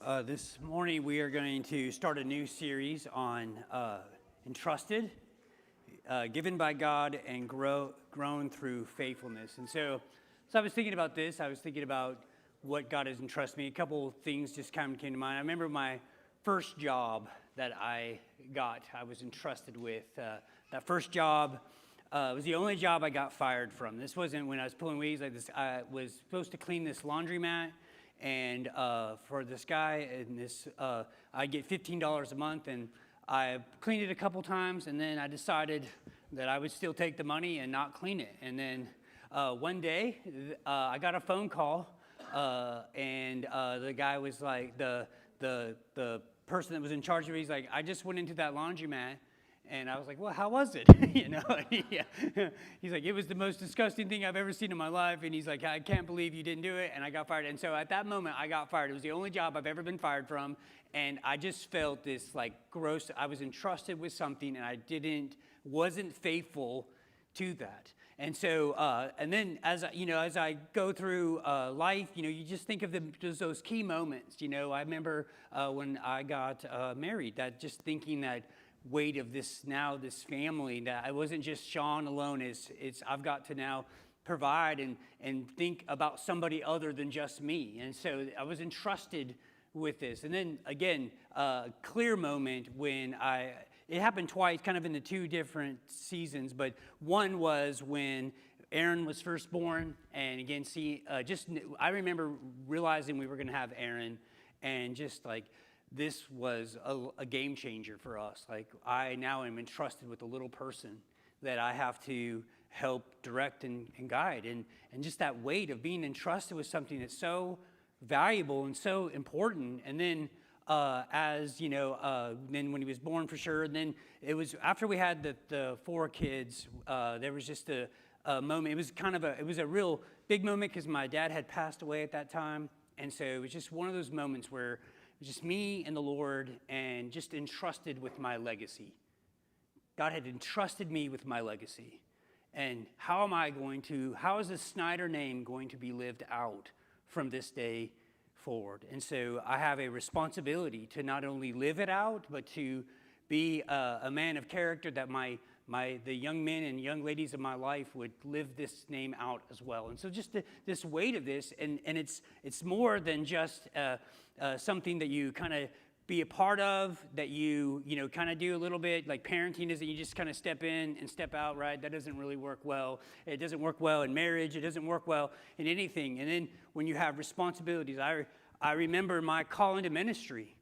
This morning we are going to start a new series on Entrusted, given by God and grown through faithfulness. And so I was thinking about this. I was thinking about what God has entrusted me. A couple things just kind of came to mind. I remember my first job that I got, I was entrusted with. That first job was the only job I got fired from. This wasn't when I was pulling weeds like this. I was supposed to clean this laundromat. And for this guy, and this, I get $15 a month, and I cleaned it a couple times, and then I decided that I would still take the money and not clean it. And then one day, I got a phone call, and the guy was like, the person that was in charge of it, he's like, I just went into that laundromat. And I was like, well, how was it? Yeah. He's like, it was the most disgusting thing I've ever seen in my life. And he's like, I can't believe you didn't do it. And I got fired. And so at that moment, I got fired. It was the only job I've ever been fired from. And I just felt this like gross, I was entrusted with something and I wasn't faithful to that. And so, and then as I go through life, you just think of those key moments. I remember when I got married, that just thinking that weight of this family, that I wasn't just Sean alone. It's I've got to now provide and think about somebody other than just me. And so I was entrusted with this. And then again, a clear moment when it happened twice, kind of in the two different seasons, but one was when Aaron was first born, and again, I remember realizing we were going to have Aaron, and just like, this was a game changer for us. Like, I now am entrusted with a little person that I have to help direct and guide. And just that weight of being entrusted with something that's so valuable and so important. And then then when he was born for sure, and then it was after we had the four kids, there was just a moment. It was it was a real big moment because my dad had passed away at that time. And so it was just one of those moments where it was just me and the Lord, and just entrusted with my legacy. God had entrusted me with my legacy. And how is the Snyder name going to be lived out from this day forward? And so I have a responsibility to not only live it out, but to be a man of character that the young men and young ladies of my life would live this name out as well. And so just this weight of this, and it's more than just something that you kind of be a part of, that you kind of do a little bit. Like parenting is that you just kind of step in and step out, right? That doesn't really work well. It doesn't work well in marriage. It doesn't work well in anything. And then when you have responsibilities, I remember my call into ministry.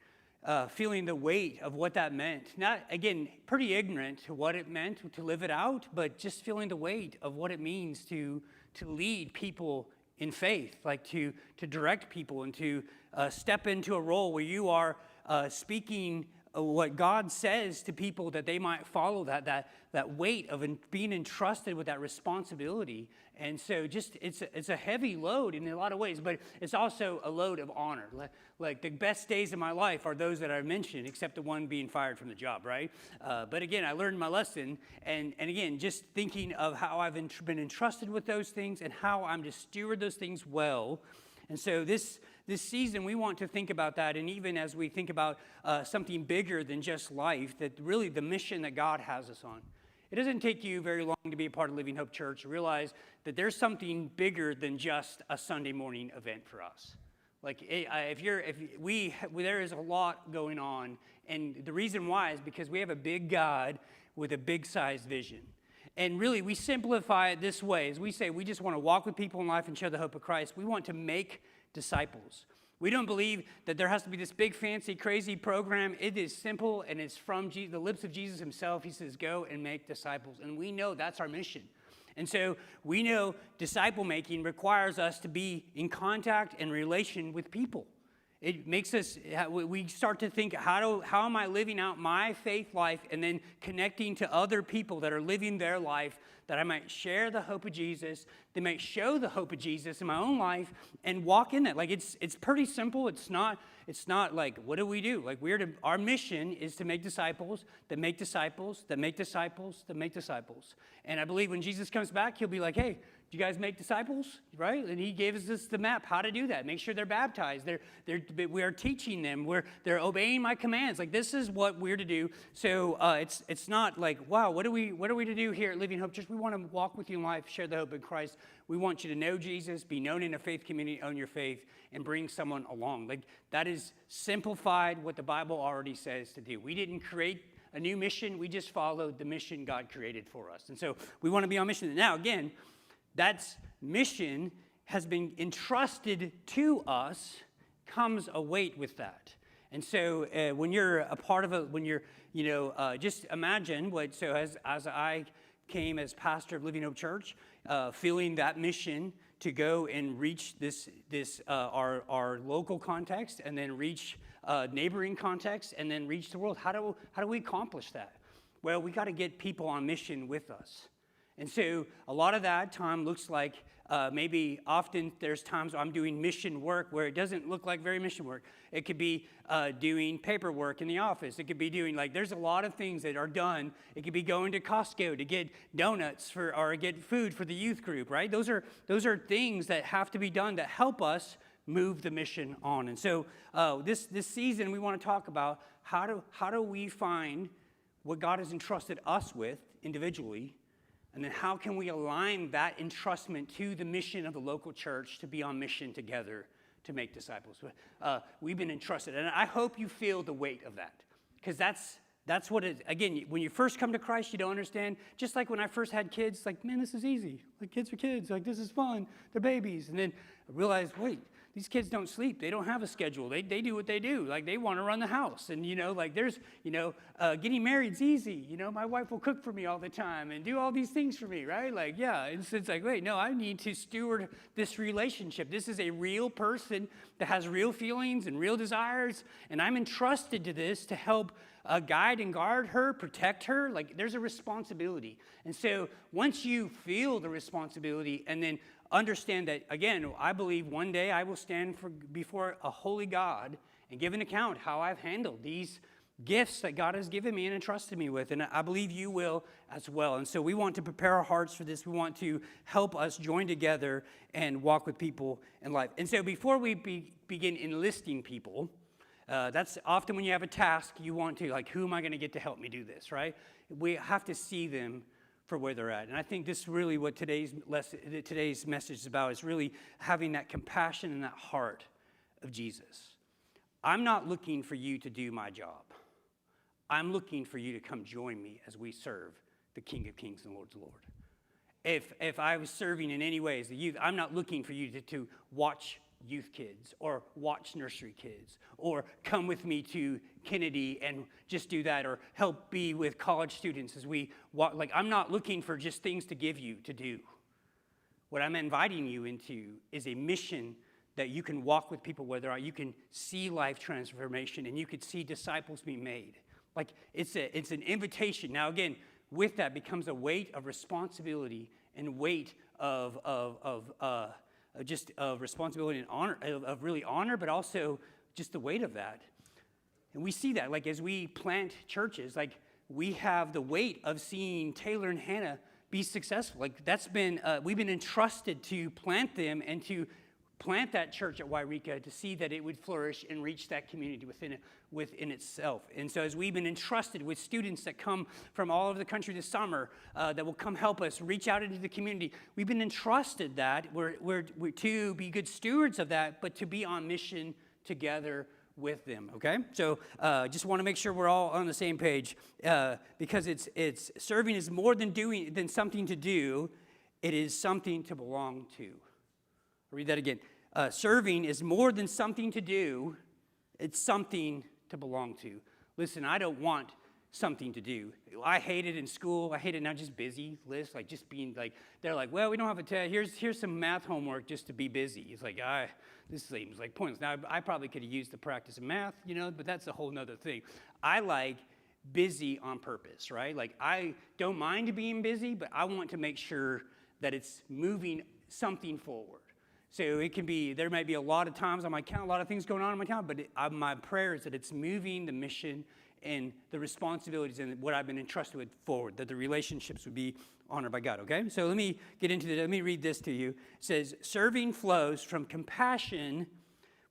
Feeling the weight of what that meant. Not, again, pretty ignorant to what it meant to live it out, but just feeling the weight of what it means to lead people in faith, like to direct people and to step into a role where you are speaking what God says to people, that they might follow that weight of being entrusted with that responsibility. And so just it's a heavy load in a lot of ways, but it's also a load of honor. Like the best days of my life are those that I mentioned, except the one being fired from the job, right? But again, I learned my lesson, and again, just thinking of how I've been entrusted with those things and how I'm to steward those things well. And so this season, we want to think about that, and even as we think about something bigger than just life, that really the mission that God has us on. It doesn't take you very long to be a part of Living Hope Church to realize that there's something bigger than just a Sunday morning event for us. Like there is a lot going on, and the reason why is because we have a big God with a big-sized vision. And really, we simplify it this way, as we say we just want to walk with people in life and share the hope of Christ. We want to make disciples. We don't believe that there has to be this big, fancy, crazy program. It is simple, and it's from the lips of Jesus himself. He says, go and make disciples. And we know that's our mission. And so we know disciple making requires us to be in contact and relation with people. It makes us, we start to think, how am I living out my faith life, and then connecting to other people that are living their life, that I might share the hope of Jesus, they might show the hope of Jesus in my own life and walk in that. Like it's pretty simple. It's not like, what do we do? Like our mission is to make disciples, that make disciples, that make disciples, that make disciples. And I believe when Jesus comes back, he'll be like, hey, you guys make disciples, right? And he gave us the map, how to do that. Make sure they're baptized. We are teaching them. They're obeying my commands. Like, this is what we're to do. So it's not like, wow, what are we to do here at Living Hope Church? We want to walk with you in life, share the hope in Christ. We want you to know Jesus, be known in a faith community, own your faith, and bring someone along. Like, that is simplified what the Bible already says to do. We didn't create a new mission. We just followed the mission God created for us. And so we want to be on mission. Now, again, that mission has been entrusted to us, comes a weight with that. And so when you're a part of it, when you're, just imagine as I came as pastor of Living Hope Church, feeling that mission to go and reach our local context, and then reach neighboring context, and then reach the world. How do we accomplish that? Well, we got to get people on mission with us. And so a lot of that time looks like maybe often there's times I'm doing mission work where it doesn't look like very mission work. It could be doing paperwork in the office. It could be doing, there's a lot of things that are done. It could be going to Costco to get donuts or get food for the youth group, right? Those are things that have to be done that help us move the mission on. And so this season we want to talk about how do we find what God has entrusted us with individually. And then how can we align that entrustment to the mission of the local church to be on mission together to make disciples? We've been entrusted. And I hope you feel the weight of that. Because that's what it is. Again, when you first come to Christ, you don't understand. Just like when I first had kids, man, this is easy. Kids are kids. This is fun. They're babies. And then I realized, wait, these kids don't sleep. They don't have a schedule. They do what they do. They want to run the house. And, there's, getting married's easy. My wife will cook for me all the time and do all these things for me, right? It's wait, no, I need to steward this relationship. This is a real person that has real feelings and real desires. And I'm entrusted to this to help guide and guard her, protect her. There's a responsibility. And so once you feel the responsibility and then understand that, again, I believe one day I will stand before a holy God and give an account how I've handled these gifts that God has given me and entrusted me with. And I believe you will as well. And so we want to prepare our hearts for this. We want to help us join together and walk with people in life. And so before we begin enlisting people, that's often when you have a task, you want to, who am I going to get to help me do this, right? We have to see them for where they're at. And I think this is really what today's message is about, is really having that compassion and that heart of Jesus. I'm not looking for you to do my job. I'm looking for you to come join me as we serve the King of Kings and Lord of Lords. If I was serving in any way as the youth, I'm not looking for you to watch youth kids or watch nursery kids or come with me to Kennedy and just do that, or help be with college students as we walk. I'm not looking for just things to give you to do. What I'm inviting you into is a mission that you can walk with people where they're at. You can see life transformation and you could see disciples be made. It's an invitation. Now again, with that becomes a weight of responsibility and weight of responsibility and honor, of really honor, but also just the weight of that. And we see that, as we plant churches, we have the weight of seeing Taylor and Hannah be successful. That's been, we've been entrusted to plant them and to plant that church at Wairika to see that it would flourish and reach that community within itself. And so as we've been entrusted with students that come from all over the country this summer that will come help us reach out into the community, we've been entrusted that we're to be good stewards of that, but to be on mission together with them, okay? So just want to make sure we're all on the same page, because it's serving is more than something to do. It is something to belong to. I'll read that again. Serving is more than something to do. It's something to belong to. Listen, I don't want something to do. I hate it in school. I hate it now, just busy lists, just being they're well, we don't have a test. Here's some math homework just to be busy. It's this seems pointless. Now, I probably could have used the practice of math, but that's a whole nother thing. I like busy on purpose, right? I don't mind being busy, but I want to make sure that it's moving something forward. So it can be, there might be a lot of times on my account, a lot of things going on in my account, but my prayer is that it's moving the mission and the responsibilities and what I've been entrusted with forward, that the relationships would be honored by God, okay? So let me get into this. Let me read this to you. It says, serving flows from compassion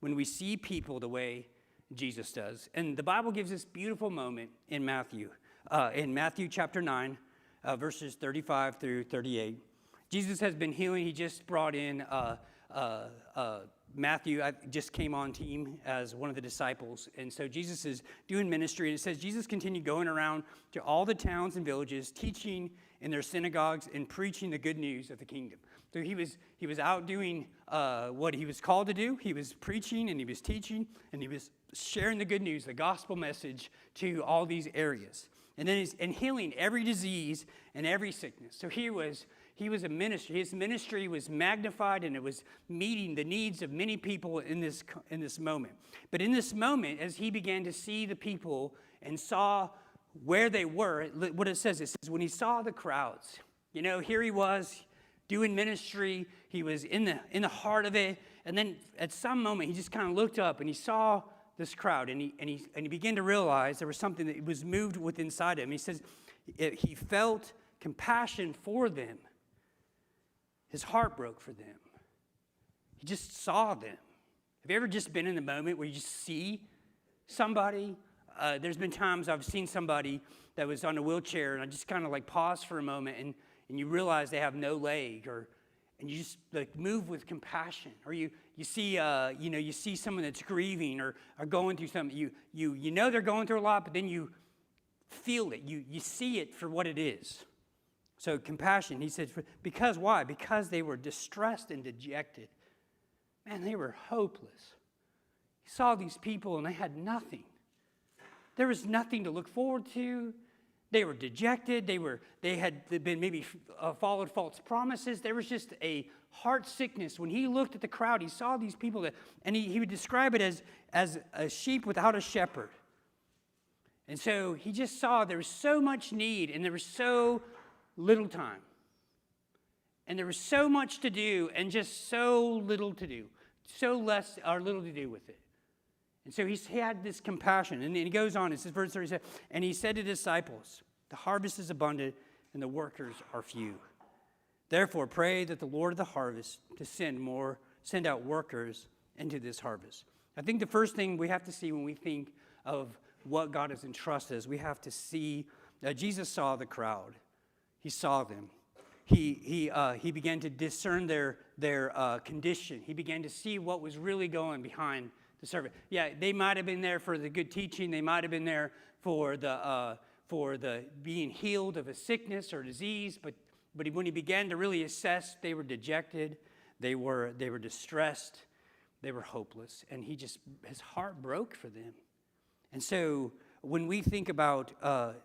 when we see people the way Jesus does. And the Bible gives this beautiful moment in Matthew chapter 9, verses 35 through 38. Jesus has been healing. He just brought in Matthew. Just came on team as one of the disciples. And so Jesus is doing ministry. And it says Jesus continued going around to all the towns and villages, teaching in their synagogues and preaching the good news of the kingdom. So he was out doing what he was called to do. He was preaching and he was teaching and he was sharing the good news, the gospel message to all these areas. And then he's healing every disease and every sickness. So he was a ministry. His ministry was magnified, and it was meeting the needs of many people in this moment. But in this moment, as he began to see the people and saw where they were, what it says when he saw the crowds, here he was doing ministry. He was in the heart of it, and then at some moment he just kind of looked up and he saw this crowd, and he began to realize there was something that was moved within inside him. He says he felt compassion for them. His heart broke for them. He just saw them. Have you ever just been in the moment where you just see somebody? There's been times I've seen somebody that was on a wheelchair, and I just kind of like pause for a moment, and you realize they have no leg, and you just like move with compassion. Or you see you see someone that's grieving or going through something. You know they're going through a lot, but then you feel it. You see it for what it is. So compassion, he said, because why? Because they were distressed and dejected. Man, they were hopeless. He saw these people and they had nothing. There was nothing to look forward to. They were dejected. They had been maybe followed false promises. There was just a heart sickness. When he looked at the crowd, he saw these people and he would describe it as a sheep without a shepherd. And so he just saw there was so much need and there was so little time. And there was so much to do and just so little to do. So less or little to do with it. And so he had this compassion. And then he goes on, it says, verse 37, and he said to the disciples, the harvest is abundant and the workers are few. Therefore, pray that the Lord of the harvest to send out workers into this harvest. I think the first thing we have to see when we think of what God has entrusted us, we have to see that Jesus saw the crowd. He saw them. He began to discern their condition. He began to see what was really going behind the servant. Yeah, they might have been there for the good teaching. They might have been there for the being healed of a sickness or disease. But when he began to really assess, they were dejected. They were distressed. They were hopeless. And his heart broke for them. And so when we think about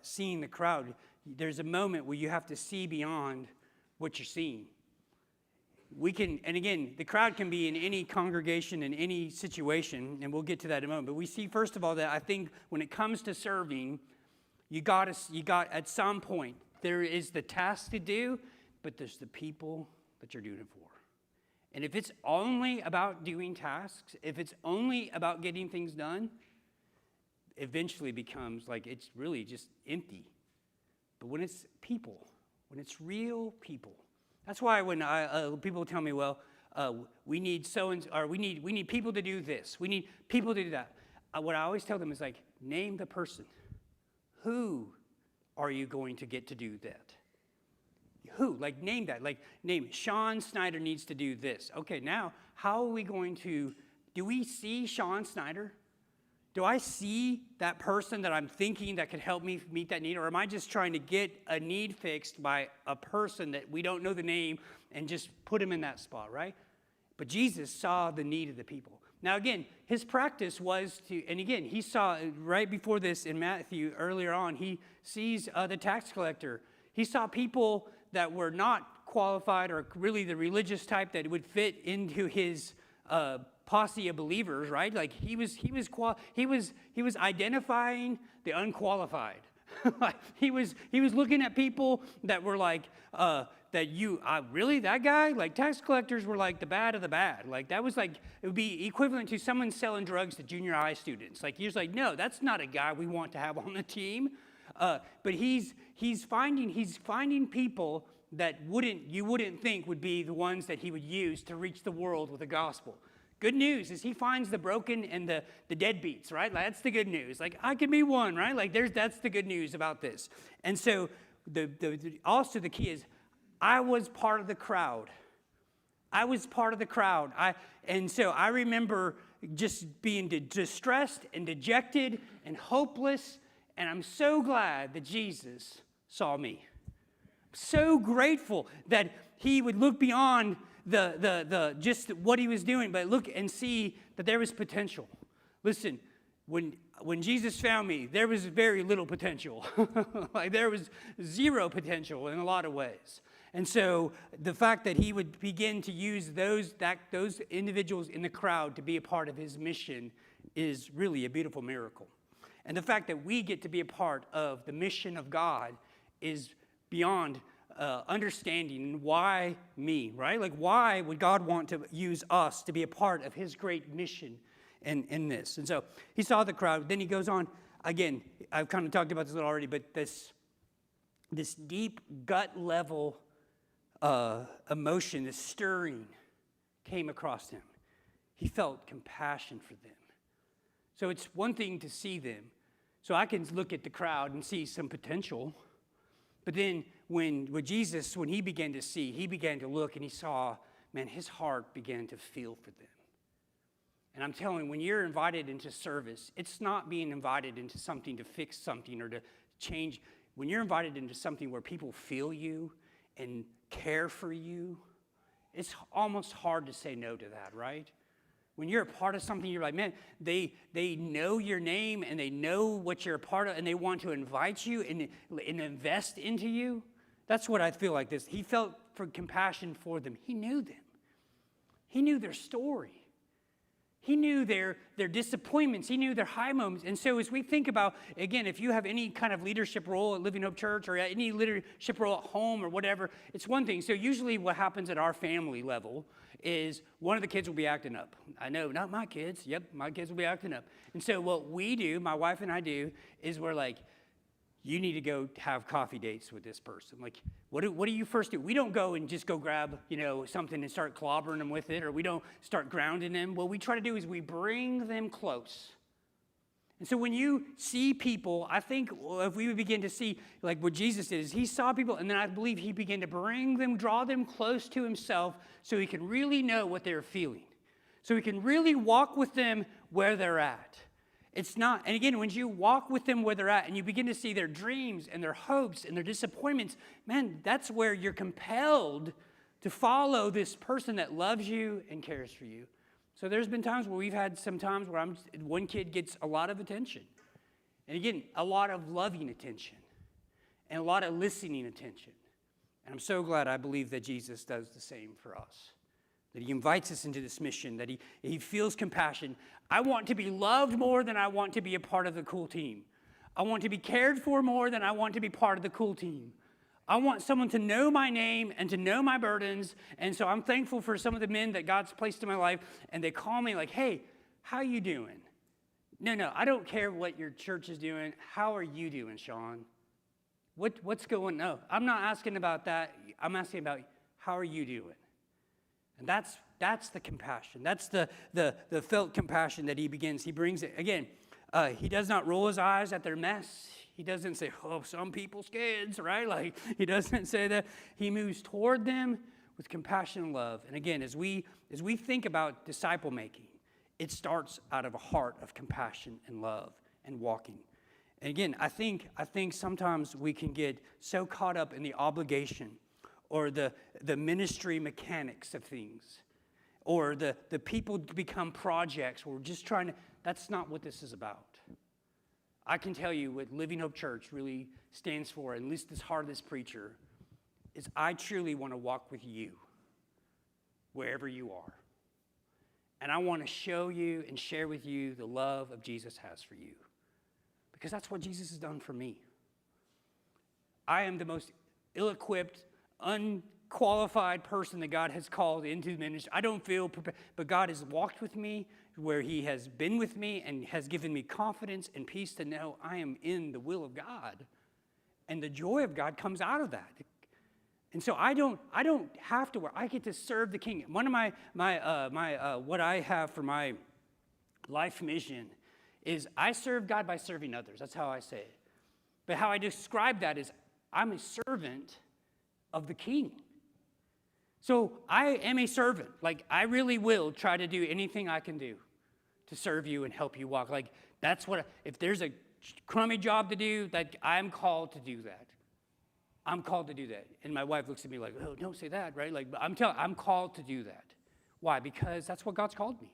seeing the crowd, there's a moment where you have to see beyond what you're seeing. And again, the crowd can be in any congregation, in any situation, and we'll get to that in a moment. But we see, first of all, that I think when it comes to serving, you got at some point, there is the task to do, but there's the people that you're doing it for. And if it's only about doing tasks, if it's only about getting things done, eventually becomes like it's really just empty. But when it's people, when it's real people, that's why when people tell me, well, we need or we need people to do this, we need people to do that. What I always tell them is like, name the person. Who are you going to get to do that? Who? Like name that. Like name Sean Snyder needs to do this. Okay, now how are we going to? Do we see Sean Snyder? Do I see that person that I'm thinking that could help me meet that need? Or am I just trying to get a need fixed by a person that we don't know the name and just put him in that spot, right? But Jesus saw the need of the people. Now, again, his practice was and again, he saw right before this in Matthew, earlier on, he sees the tax collector. He saw people that were not qualified or really the religious type that would fit into his posse of believers, right? Like he was identifying the unqualified. Like, he was looking at people that were like, really, that guy? Like, tax collectors were like the bad of the bad. Like, that was like, it would be equivalent to someone selling drugs to junior high students. Like, he was like, no, that's not a guy we want to have on the team. But he's finding people that you wouldn't think would be the ones that he would use to reach the world with the gospel. Good news is he finds the broken and the deadbeats, right? That's the good news. Like, I can be one, right? Like, that's the good news about this. And so also the key is, I was part of the crowd. And so I remember just being distressed and dejected and hopeless. And I'm so glad that Jesus saw me. So grateful that he would look beyond the just what he was doing, but look and see that there was potential. Listen, when Jesus found me, there was very little potential. Like, there was zero potential in a lot of ways. And so the fact that he would begin to use those individuals in the crowd to be a part of his mission is really a beautiful miracle. And the fact that we get to be a part of the mission of God is beyond understanding. Why me, right? Like, why would God want to use us to be a part of his great mission in this? And so he saw the crowd. Then he goes on. Again, I've kind of talked about this a little already, but this deep gut level emotion, this stirring came across him. He felt compassion for them. So it's one thing to see them. So I can look at the crowd and see some potential. But then when he began to see, he began to look and he saw, man, his heart began to feel for them. And I'm telling you, when you're invited into service, it's not being invited into something to fix something or to change. When you're invited into something where people feel you and care for you, it's almost hard to say no to that, right? When you're a part of something, you're like, man, they know your name and they know what you're a part of and they want to invite you and invest into you. That's what I feel like this. He felt for compassion for them. He knew them. He knew their story. He knew their disappointments. He knew their high moments. And so as we think about, again, if you have any kind of leadership role at Living Hope Church or any leadership role at home or whatever, it's one thing. So usually what happens at our family level is one of the kids will be acting up. I know, not my kids. Yep, my kids will be acting up. And so what we do, my wife and I do, is we're like, you need to go have coffee dates with this person. Like, what do you first do? We don't go and just go grab, something and start clobbering them with it, or we don't start grounding them. What we try to do is we bring them close. And so when you see people, I think if we would begin to see, like what Jesus did, is he saw people, and then I believe he began to draw them close to himself so he can really know what they're feeling. So he can really walk with them where they're at. It's not, and again, when you walk with them where they're at and you begin to see their dreams and their hopes and their disappointments, man, that's where you're compelled to follow this person that loves you and cares for you. So there's been times where we've had some times where one kid gets a lot of attention. And again, a lot of loving attention and a lot of listening attention. And I'm so glad I believe that Jesus does the same for us. That he invites us into this mission, that he feels compassion. I want to be loved more than I want to be a part of the cool team. I want to be cared for more than I want to be part of the cool team. I want someone to know my name and to know my burdens. And so I'm thankful for some of the men that God's placed in my life. And they call me like, hey, how you doing? No, I don't care what your church is doing. How are you doing, Sean? What's going on? No, I'm not asking about that. I'm asking about how are you doing? And that's the compassion. That's the felt compassion that he begins. He brings it. Again, he does not roll his eyes at their mess. He doesn't say, oh, some people's kids, right? Like, he doesn't say that. He moves toward them with compassion and love. And again, as we think about disciple making, it starts out of a heart of compassion and love and walking. And again, I think sometimes we can get so caught up in the obligation or the ministry mechanics of things, or the people become projects. We're just trying to, that's not what this is about. I can tell you what Living Hope Church really stands for, at least this heart of this preacher, is I truly want to walk with you wherever you are. And I want to show you and share with you the love of Jesus has for you. Because that's what Jesus has done for me. I am the most ill-equipped, unqualified person that God has called into ministry. I don't feel prepared, but God has walked with me where he has been with me and has given me confidence and peace to know I am in the will of God. And the joy of God comes out of that. And so I don't have to work. I get to serve the King. One of what I have for my life mission is I serve God by serving others. That's how I say it. But how I describe that is I'm a servant of the King. So I am a servant. Like, I really will try to do anything I can do to serve you and help you walk. Like, that's what, if there's a crummy job to do, that I'm called to do that. I'm called to do that. And my wife looks at me like, oh, don't say that, right? Like, I'm called to do that. Why? Because that's what God's called me.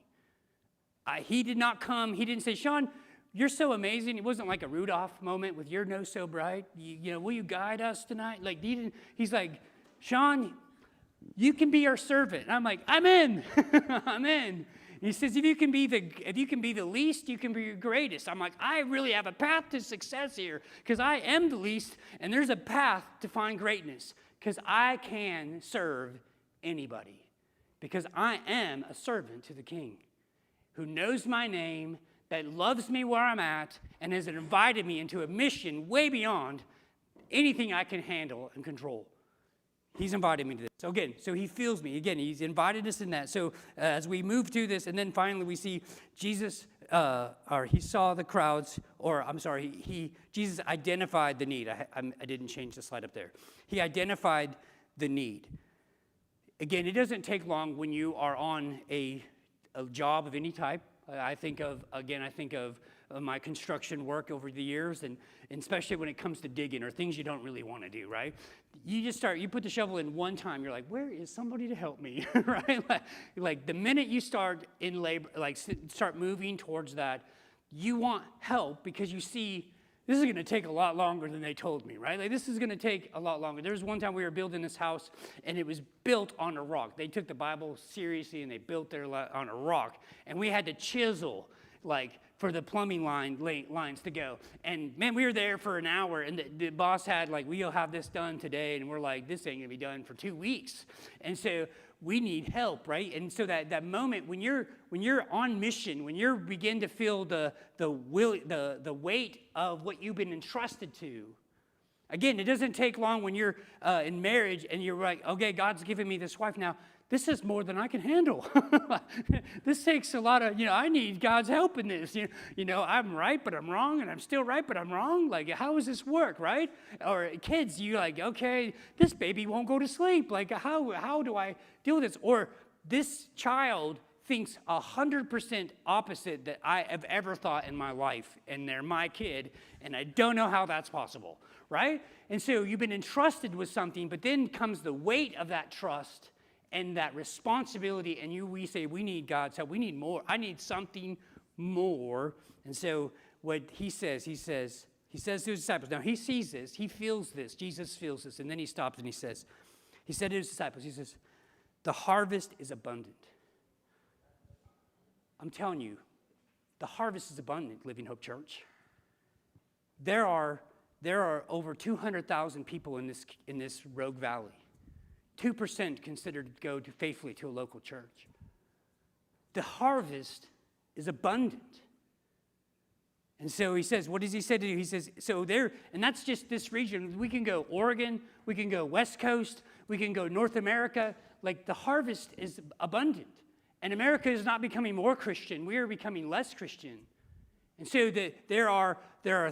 He did not come, he didn't say, Sean, you're so amazing. It wasn't like a Rudolph moment with your nose so bright. Will you guide us tonight? Like, he's like, Sean, you can be our servant. And I'm like, I'm in. I'm in. He says, if you can be the least, you can be your greatest. I'm like, I really have a path to success here because I am the least, and there's a path to find greatness because I can serve anybody because I am a servant to the King who knows my name, that loves me where I'm at, and has invited me into a mission way beyond anything I can handle and control. He's invited me to this. So again, so he feels me. Again, he's invited us in that. So as we move through this, and then finally we see Jesus, or he saw the crowds, or I'm sorry, Jesus identified the need. I didn't change the slide up there. He identified the need. Again, it doesn't take long when you are on a job of any type. I think of my construction work over the years, and especially when it comes to digging or things you don't really want to do, right? You put the shovel in one time, you're like, where is somebody to help me, right? Like the minute you start in labor, like start moving towards that, you want help because you see this is going to take a lot longer than they told me, right? Like this is going to take a lot longer. There was one time we were building this house, and it was built on a rock. They took the Bible seriously, and they built their on a rock, and we had to chisel, like, for the plumbing lines to go. And man, we were there for an hour, and the boss had like, we'll have this done today, and we're like, this ain't gonna be done for 2 weeks. And so we need help, right? And so that moment when you're on mission, when you begin to feel the weight of what you've been entrusted to. Again, it doesn't take long when you're in marriage and you're like, okay, God's given me this wife now. This is more than I can handle. This takes a lot of, I need God's help in this. I'm right, but I'm wrong, and I'm still right, but I'm wrong. Like, how does this work, right? Or kids, you like, okay, this baby won't go to sleep. Like, how do I deal with this? Or this child thinks 100% opposite that I have ever thought in my life, and they're my kid, and I don't know how that's possible, right? And so you've been entrusted with something, but then comes the weight of that trust and that responsibility, and we say, we need God's help. We need more. I need something more. And so what he says to his disciples, now he sees this, he feels this, Jesus feels this, and then he stops and he said to his disciples, he says, the harvest is abundant. I'm telling you, the harvest is abundant, Living Hope Church. There are over 200,000 people in this Rogue Valley. 2% considered to go faithfully to a local church. The harvest is abundant. And so he says, what does he say to do? He says, and that's just this region. We can go Oregon, we can go West Coast, we can go North America. Like, the harvest is abundant. And America is not becoming more Christian. We are becoming less Christian. And so there are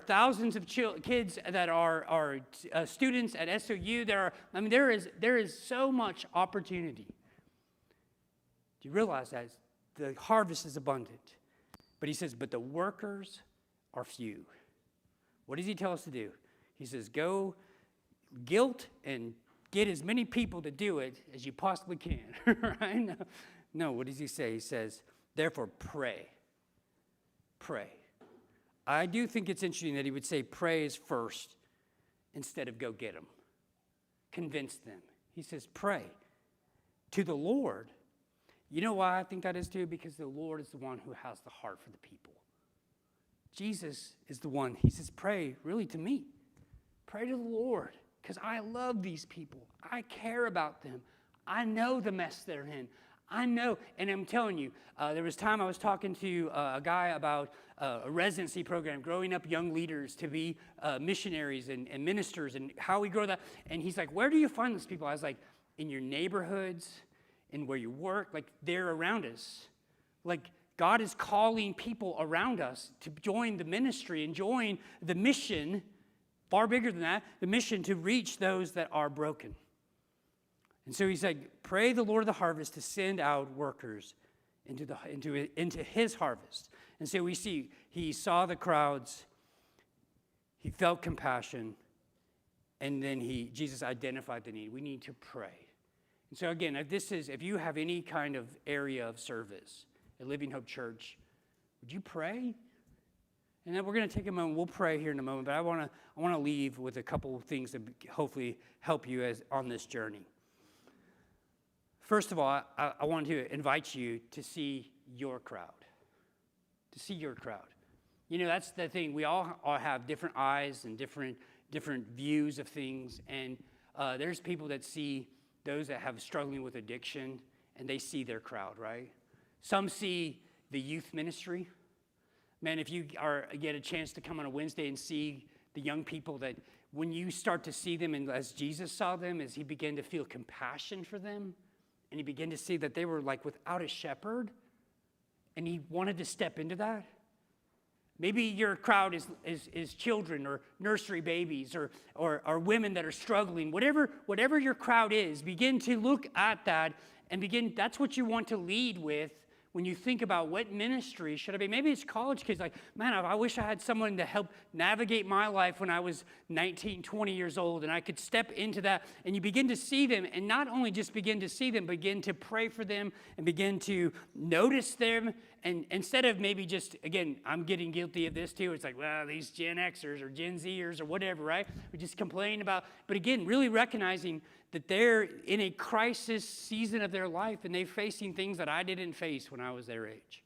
thousands of kids that are students at SOU. There is so much opportunity. Do you realize that the harvest is abundant? But he says, but the workers are few. What does he tell us to do? He says, go guilt and get as many people to do it as you possibly can. Right? No, what does he say? He says, therefore pray. Pray. I do think it's interesting that he would say pray is first instead of go get them. Convince them. He says pray to the Lord. You know why I think that is too? Because the Lord is the one who has the heart for the people. Jesus is the one. He says pray really to me. Pray to the Lord. because I love these people. I care about them. I know the mess they're in. I know, and I'm telling you, there was time I was talking to a guy about a residency program, growing up young leaders to be missionaries and ministers, and how we grow that. And he's like, where do you find those people? I was like, in your neighborhoods, in where you work, like they're around us. Like God is calling people around us to join the ministry and join the mission, far bigger than that, the mission to reach those that are broken. And so he said, pray the Lord of the harvest to send out workers into his harvest. And so we see, he saw the crowds, he felt compassion, and then Jesus identified the need. We need to pray. And so again, if you have any kind of area of service at Living Hope Church, would you pray? And then we're going to take a moment. We'll pray here in a moment, but I want to leave with a couple of things that hopefully help you on this journey. First of all, I want to invite you to see your crowd. To see your crowd. You know, that's the thing. We all have different eyes and different views of things. And there's people that see those that have struggling with addiction, and they see their crowd, right? Some see the youth ministry. Man, if you get a chance to come on a Wednesday and see the young people, that when you start to see them, and as Jesus saw them, as he began to feel compassion for them, and he began to see that they were like without a shepherd, and he wanted to step into that. Maybe your crowd is children or nursery babies or women that are struggling. Whatever your crowd is, begin to look at that and that's what you want to lead with when you think about what ministry should I be. Maybe it's college kids like, man, I wish I had someone to help navigate my life when I was 19, 20 years old, and I could step into that. And you begin to see them, and not only just begin to see them, begin to pray for them and begin to notice them. And instead of maybe just, again, I'm getting guilty of this too. It's like, well, these Gen Xers or Gen Zers or whatever, right? We just complain about, but again, really recognizing that they're in a crisis season of their life, and they're facing things that I didn't face when I was their age.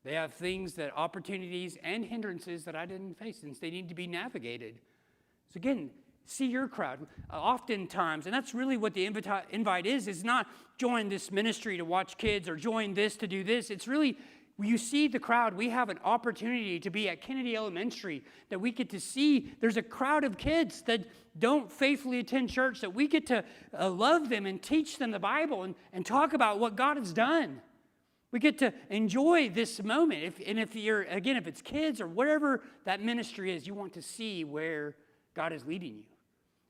They have things opportunities and hindrances that I didn't face, and they need to be navigated. So again, see your crowd. Oftentimes, and that's really what the invite is not join this ministry to watch kids or join this to do this. It's really, you see the crowd. We have an opportunity to be at Kennedy Elementary, that we get to see there's a crowd of kids that don't faithfully attend church, that we get to love them and teach them the Bible and talk about what God has done. We get to enjoy this moment. If it's kids or whatever that ministry is, you want to see where God is leading you.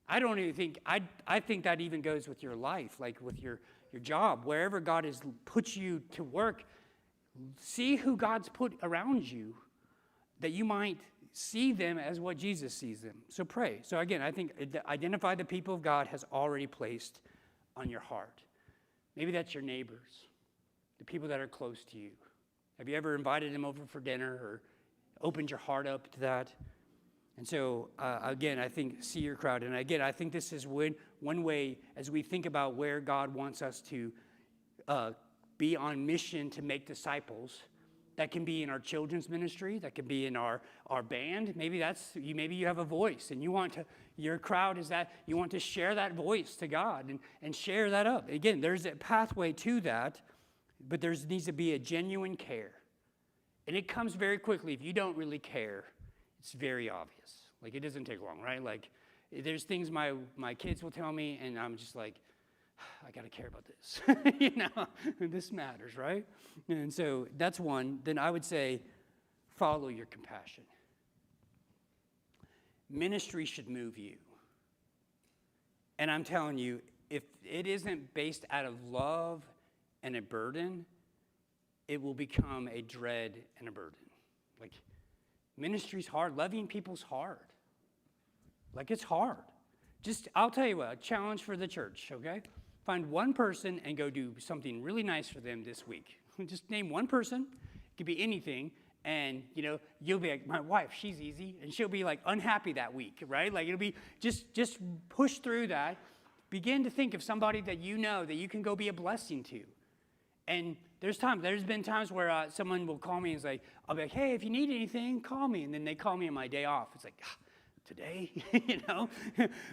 I think that even goes with your life, like with your job, wherever God has put you to work. See who God's put around you, that you might see them as what Jesus sees them. So pray. So again, I think identify the people of God has already placed on your heart. Maybe that's your neighbors, the people that are close to you. Have you ever invited them over for dinner or opened your heart up to that? And so, again, I think see your crowd. And again, I think this is one way as we think about where God wants us to be on mission to make disciples. That can be in our children's ministry. That can be in our band. Maybe you have a voice, and your crowd is that you want to share that voice to God and share that up. Again, there's a pathway to that, but there needs to be a genuine care. And it comes very quickly. If you don't really care, it's very obvious. Like, it doesn't take long, right? Like, there's things my kids will tell me, and I'm just like, I got to care about this. This matters, right? And so that's one. Then I would say, follow your compassion. Ministry should move you. And I'm telling you, if it isn't based out of love and a burden, it will become a dread and a burden. Like, ministry's hard. Loving people's hard. Like, it's hard. I'll tell you what, a challenge for the church, okay? Find one person and go do something really nice for them this week. Just name one person. It could be anything. And, you'll be like, my wife, she's easy. And she'll be like unhappy that week, right? Like, it'll be just push through that. Begin to think of somebody that you know that you can go be a blessing to. And there's been times where someone will call me and say, I'll be like, hey, if you need anything, call me. And then they call me on my day off. It's like, today,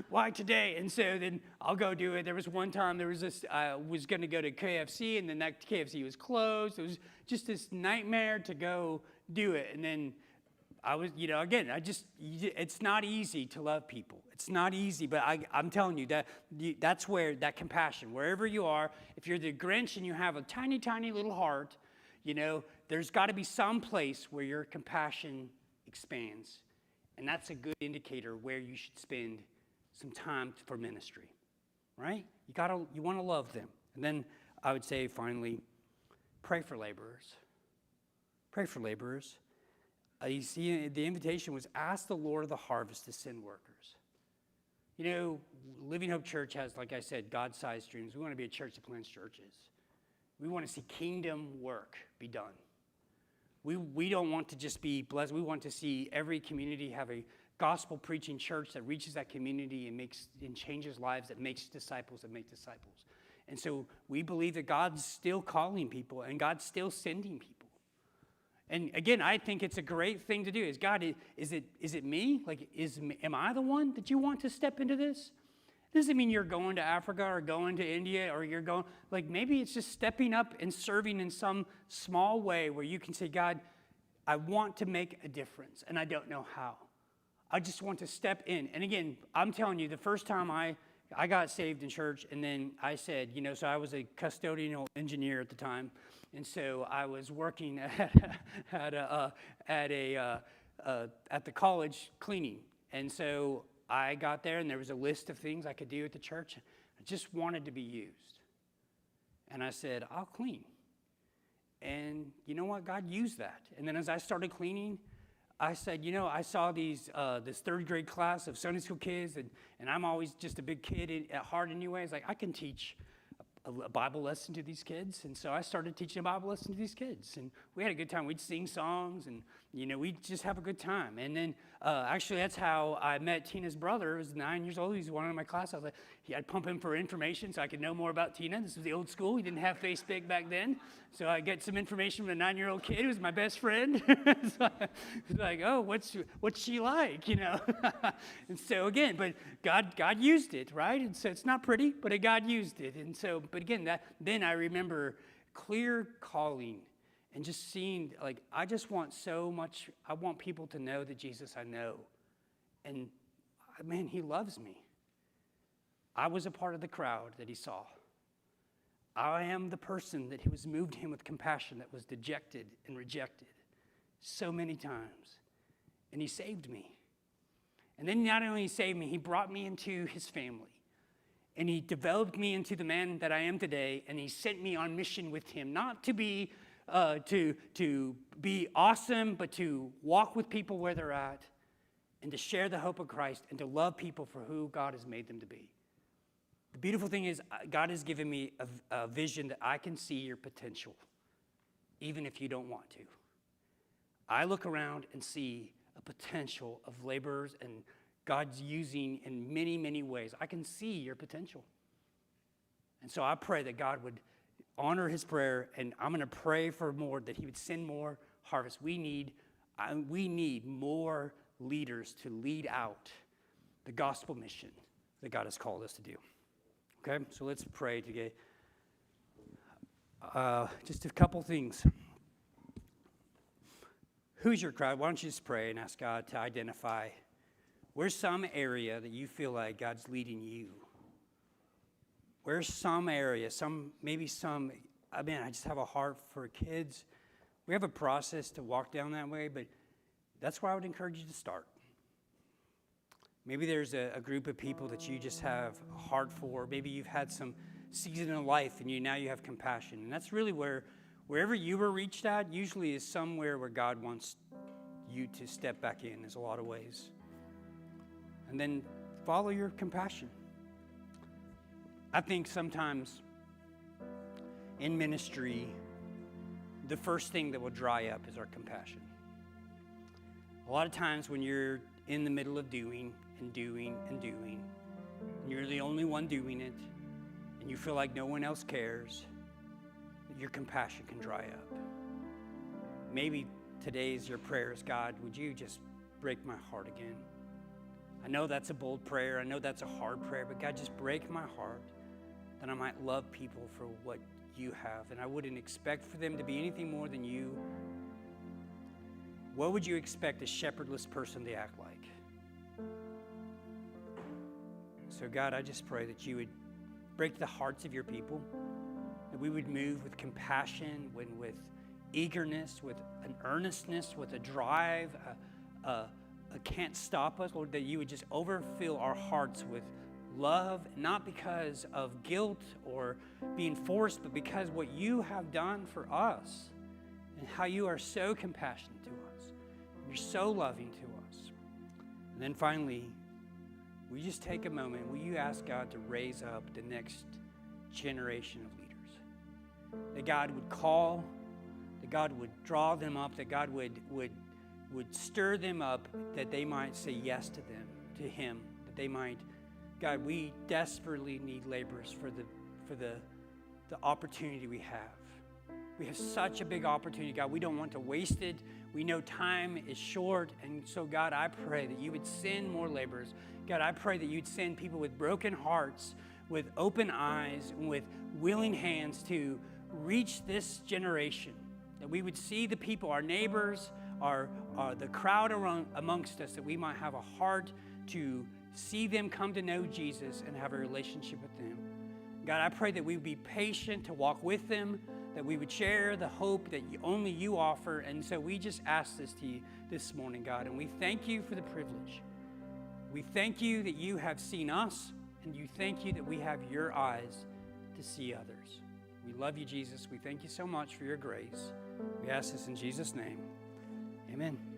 why today? And so then I'll go do it. There was one time I was going to go to KFC, and then that KFC was closed. It was just this nightmare to go do it. And then I was, again, it's not easy to love people. It's not easy, but I'm telling you that's where that compassion, wherever you are, if you're the Grinch and you have a tiny, tiny little heart, there's got to be some place where your compassion expands. And that's a good indicator where you should spend some time for ministry, right? You want to love them. And then I would say, finally, pray for laborers. Pray for laborers. You see, the invitation was, ask the Lord of the harvest to send workers. Living Hope Church has, like I said, God-sized dreams. We want to be a church that plants churches. We want to see kingdom work be done. We don't want to just be blessed. We want to see every community have a gospel-preaching church that reaches that community and changes lives, that makes disciples that make disciples. And so we believe that God's still calling people and God's still sending people. And again, I think it's a great thing to do. Is it me? Am I the one that you want to step into this? It doesn't mean you're going to Africa or going to India or you're going, maybe it's just stepping up and serving in some small way where you can say, God, I want to make a difference and I don't know how. I just want to step in. And again, I'm telling you, the first time I got saved in church, and then I said, so I was a custodial engineer at the time. And so I was working at the college cleaning. And so I got there, and there was a list of things I could do at the church. I just wanted to be used. And I said, I'll clean. And you know what? God used that. And then as I started cleaning, I said, I saw this third grade class of Sunday school kids, and I'm always just a big kid at heart anyway. It's like, I can teach a Bible lesson to these kids. And so I started teaching a Bible lesson to these kids. And we had a good time. We'd sing songs, and, we'd just have a good time. And then actually, that's how I met Tina's brother. He was 9 years old. He was one in my class. I was like, I'd pump him for information so I could know more about Tina. This was the old school. We didn't have Facebook back then. So I get some information from a 9-year-old kid who was my best friend. So I was like, oh, what's she like, And so again, but God used it, right? And so it's not pretty, but God used it. And so, but again, then I remember clear calling and just seeing, I just want so much, I want people to know the Jesus I know. And man, he loves me. I was a part of the crowd that he saw. I am the person that was moved him with compassion, that was dejected and rejected so many times. And he saved me. And then not only saved me, he brought me into his family. And he developed me into the man that I am today. And he sent me on mission with him, not to be to be awesome, but to walk with people where they're at, and to share the hope of Christ, and to love people for who God has made them to be. The beautiful thing is, God has given me a vision that I can see your potential, even if you don't want to. I look around and see a potential of laborers, and God's using in many, many ways. I can see your potential. And so I pray that God would honor his prayer, and I'm going to pray for more, that he would send more harvest. We need more leaders to lead out the gospel mission that God has called us to do. Okay, so let's pray today. Just a couple things. Who's your crowd? Why don't you just pray and ask God to identify where's some area that you feel like God's leading you. Where's some area, I just have a heart for kids. We have a process to walk down that way, but that's where I would encourage you to start. Maybe there's a group of people that you just have a heart for. Maybe you've had some season in life and now you have compassion. And that's really wherever you were reached at, usually is somewhere where God wants you to step back in. There's a lot of ways. And then follow your compassion. I think sometimes in ministry, the first thing that will dry up is our compassion. A lot of times when you're in the middle of doing, and you're the only one doing it, and you feel like no one else cares, your compassion can dry up. Maybe today's your prayers, God, would you just break my heart again? I know that's a bold prayer. I know that's a hard prayer, but God, just break my heart that I might love people for what you have. And I wouldn't expect for them to be anything more than you. What would you expect a shepherdless person to act like? So God, I just pray that you would break the hearts of your people, that we would move with compassion, with eagerness, with an earnestness, with a drive, a can't stop us, Lord, that you would just overfill our hearts with love, not because of guilt or being forced, but because what you have done for us and how you are so compassionate to us. You're so loving to us. And then finally, will you just take a moment? Will you ask God to raise up the next generation of leaders? That God would call, that God would draw them up, that God would stir them up, that they might say yes to them, to him, that they might, God, we desperately need laborers for the opportunity we have. We have such a big opportunity, God. We don't want to waste it. We know time is short. And so, God, I pray that you would send more laborers. God, I pray that you'd send people with broken hearts, with open eyes, and with willing hands to reach this generation. That we would see the people, our neighbors, the crowd amongst us, that we might have a heart to see them come to know Jesus and have a relationship with them. God, I pray that we would be patient to walk with them, that we would share the hope that only you offer. And so we just ask this to you this morning, God, and we thank you for the privilege. We thank you that you have seen us, and you thank you that we have your eyes to see others. We love you, Jesus. We thank you so much for your grace. We ask this in Jesus' name. Amen.